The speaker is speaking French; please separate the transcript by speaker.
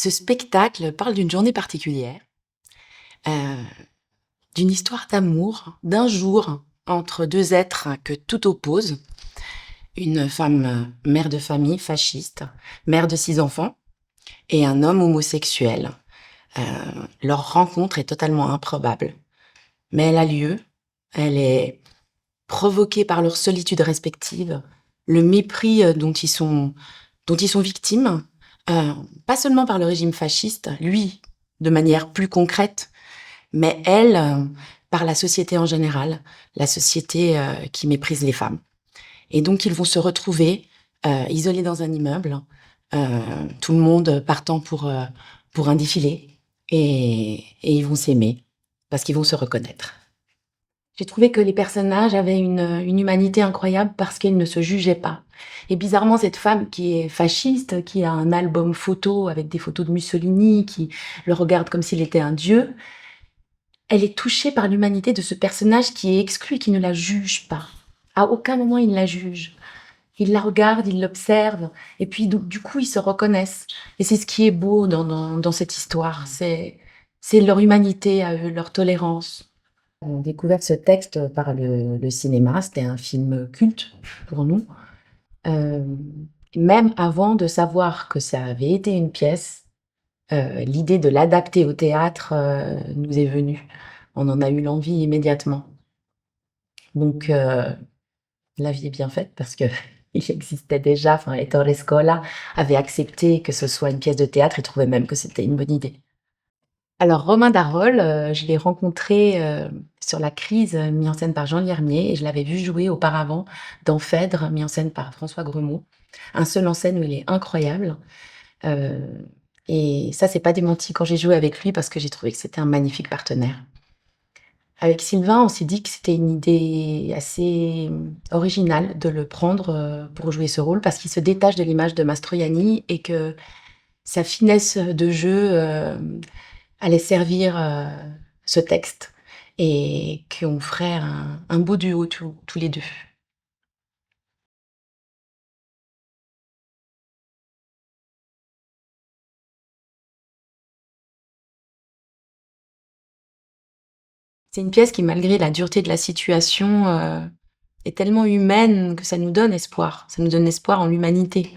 Speaker 1: Ce spectacle parle d'une journée particulière, heu, d'une histoire d'amour, d'un jour entre 2 êtres que tout oppose. Une femme, mère de famille fasciste, mère de 6 enfants et un homme homosexuel. Heu, Leur rencontre est totalement improbable, mais elle a lieu. Elle est provoquée par leur solitude respective, le mépris, dont ils sont victimes, heu, pas seulement par le régime fasciste, lui, de manière plus concrète, mais elle, par la société en général, la société, qui méprise les femmes. Et donc ils vont se retrouver, isolés dans un immeuble, heu, tout le monde partant pour un défilé et ils vont s'aimer parce qu'ils vont se reconnaître. J'ai trouvé que les personnages avaient une humanité incroyable parce qu'ils ne se jugeaient pas. Et bizarrement, cette femme qui est fasciste, qui a un album photo avec des photos de Mussolini, qui le regarde comme s'il était un dieu, elle est touchée par l'humanité de ce personnage qui est exclu et qui ne la juge pas. À aucun moment il ne la juge. Il la regarde, il l'observe, et puis du coup ils se reconnaissent. Et c'est ce qui est beau dans cette histoire, c'est leur humanité à eux, leur tolérance. On a découvert ce texte par le cinéma, c'était un film culte pour nous. Euh, Même avant de savoir que ça avait été une pièce, l'idée de l'adapter au théâtre nous est venue. On en a eu l'envie immédiatement. Donc la vie est bien faite parce que il existait déjà, enfin Ettore Scola avait accepté que ce soit une pièce de théâtre et trouvait même que c'était une bonne idée. Alors Romain Darol, je l'ai rencontré, sur La Crise, mis en scène par Jean Lhermier, et je l'avais vu jouer auparavant dans Phèdre, mis en scène par François Gremaud. Un seul en scène où il est incroyable, heu et ça c'est pas démenti quand j'ai joué avec lui parce que j'ai trouvé que c'était un magnifique partenaire. Avec Sylvain, on s'est dit que c'était une idée assez, originale de le prendre, pour jouer ce rôle parce qu'il se détache de l'image de Mastroianni et que sa finesse de jeu, allait servir, ce texte et qu'on ferait un beau duo tous les 2. C'est une pièce qui, malgré la dureté de la situation, est tellement humaine que ça nous donne espoir. Ça nous donne espoir en l'humanité.